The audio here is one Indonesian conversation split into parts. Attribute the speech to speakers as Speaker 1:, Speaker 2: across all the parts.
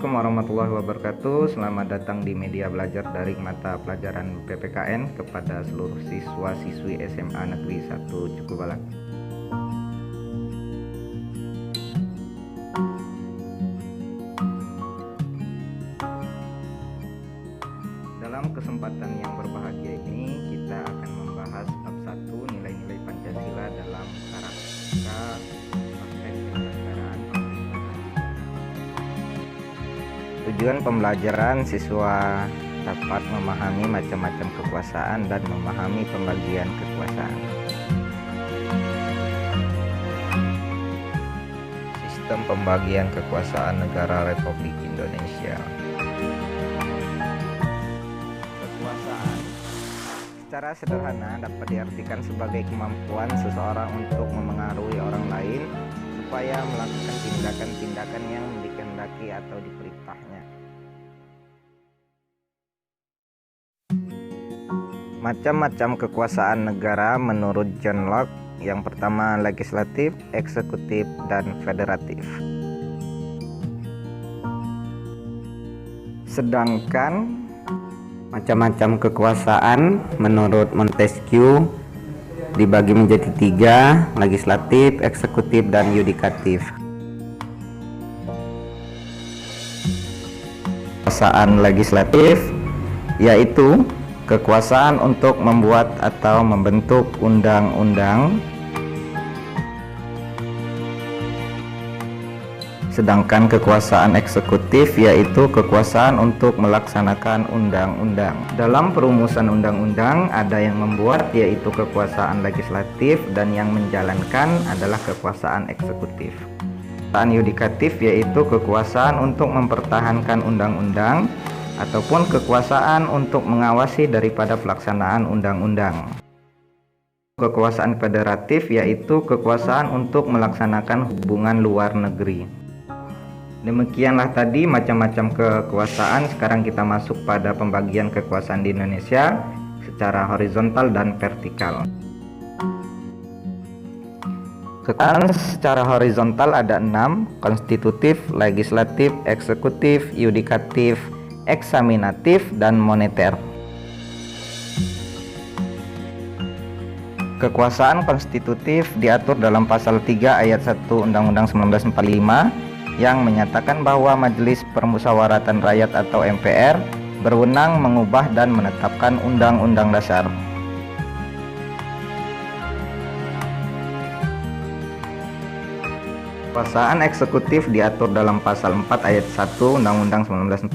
Speaker 1: Assalamualaikum warahmatullahi wabarakatuh. Selamat datang di media belajar daring mata pelajaran PPKN kepada seluruh siswa-siswi SMA Negeri 1 Cukubalak. Dalam kesempatan yang berbahagia ini, kita akan membahas bab 1 nilai-nilai Pancasila dalam kerangka praktek penyelenggaraan pemerintahan. Tujuan pembelajaran siswa dapat memahami macam-macam kekuasaan dan memahami pembagian kekuasaan. Sistem pembagian kekuasaan negara Republik Indonesia. Kekuasaan secara sederhana dapat diartikan sebagai kemampuan seseorang untuk memengaruhi orang lain supaya melakukan tindakan-tindakan yang dikehendaki atau diperintahnya. Macam-macam kekuasaan negara menurut John Locke. Yang pertama, legislatif, eksekutif, dan federatif. Sedangkan macam-macam kekuasaan menurut Montesquieu dibagi menjadi 3, legislatif, eksekutif, dan yudikatif. Kekuasaan legislatif yaitu kekuasaan untuk membuat atau membentuk undang-undang. Sedangkan kekuasaan eksekutif yaitu kekuasaan untuk melaksanakan undang-undang. Dalam perumusan undang-undang ada yang membuat yaitu kekuasaan legislatif dan yang menjalankan adalah kekuasaan eksekutif. Kekuasaan yudikatif yaitu kekuasaan untuk mempertahankan undang-undang ataupun kekuasaan untuk mengawasi daripada pelaksanaan undang-undang. Kekuasaan federatif yaitu kekuasaan untuk melaksanakan hubungan luar negeri. Demikianlah tadi macam-macam kekuasaan. Sekarang kita masuk pada pembagian kekuasaan di Indonesia secara horizontal dan vertikal. Kekuasaan secara horizontal ada 6, konstitutif, legislatif, eksekutif, yudikatif, eksaminatif, dan moneter. Kekuasaan konstitutif diatur dalam pasal 3 ayat 1 Undang-Undang 1945 yang menyatakan bahwa Majelis Permusyawaratan Rakyat atau MPR berwenang mengubah dan menetapkan undang-undang dasar. Kekuasaan eksekutif diatur dalam pasal 4 ayat 1 Undang-Undang 1945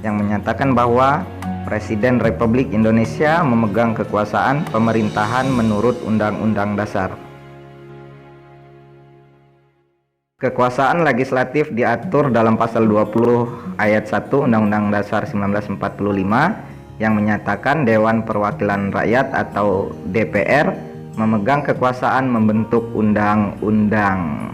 Speaker 1: yang menyatakan bahwa Presiden Republik Indonesia memegang kekuasaan pemerintahan menurut Undang-Undang Dasar. Kekuasaan legislatif diatur dalam pasal 20 ayat 1 Undang-Undang Dasar 1945 yang menyatakan Dewan Perwakilan Rakyat atau DPR memegang kekuasaan membentuk undang-undang.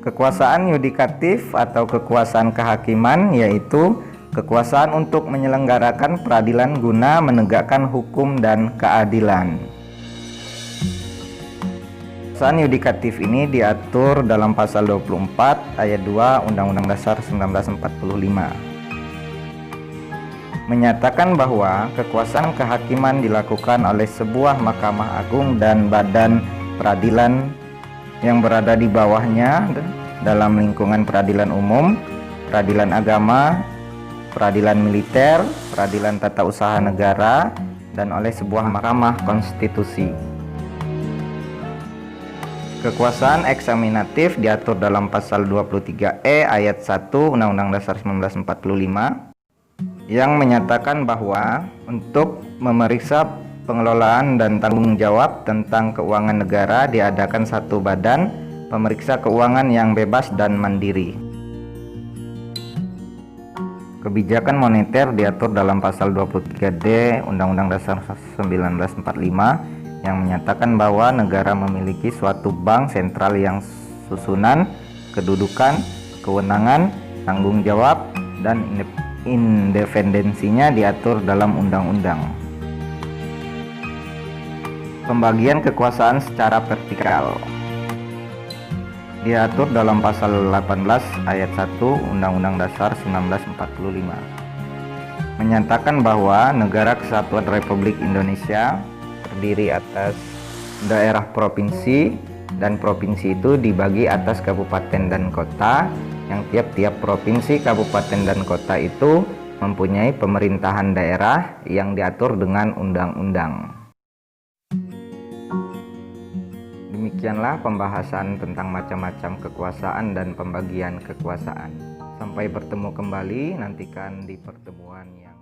Speaker 1: Kekuasaan yudikatif atau kekuasaan kehakiman yaitu kekuasaan untuk menyelenggarakan peradilan guna menegakkan hukum dan keadilan. Kekuasaan yudikatif ini diatur dalam pasal 24 ayat 2 Undang-Undang Dasar 1945. Menyatakan bahwa kekuasaan kehakiman dilakukan oleh sebuah Mahkamah Agung dan badan peradilan yang berada di bawahnya dalam lingkungan peradilan umum, peradilan agama, peradilan militer, peradilan tata usaha negara, dan oleh sebuah mahkamah konstitusi. Kekuasaan eksaminatif diatur dalam pasal 23E ayat 1 Undang-Undang Dasar 1945 yang menyatakan bahwa untuk memeriksa pengelolaan dan tanggung jawab tentang keuangan negara diadakan satu badan pemeriksa keuangan yang bebas dan mandiri. Kebijakan moneter diatur dalam pasal 23D Undang-Undang Dasar 1945 yang menyatakan bahwa negara memiliki suatu bank sentral yang susunan, kedudukan, kewenangan, tanggung jawab, dan independensinya diatur dalam undang-undang. Pembagian kekuasaan secara vertikal. diatur dalam pasal 18 ayat 1 Undang-Undang Dasar 1945. Menyatakan bahwa Negara Kesatuan Republik Indonesia terdiri atas daerah provinsi, dan provinsi itu dibagi atas kabupaten dan kota, yang tiap-tiap provinsi, kabupaten, dan kota itu mempunyai pemerintahan daerah yang diatur dengan undang-undang. Demikianlah pembahasan tentang macam-macam kekuasaan dan pembagian kekuasaan. Sampai bertemu kembali, nantikan di pertemuan yang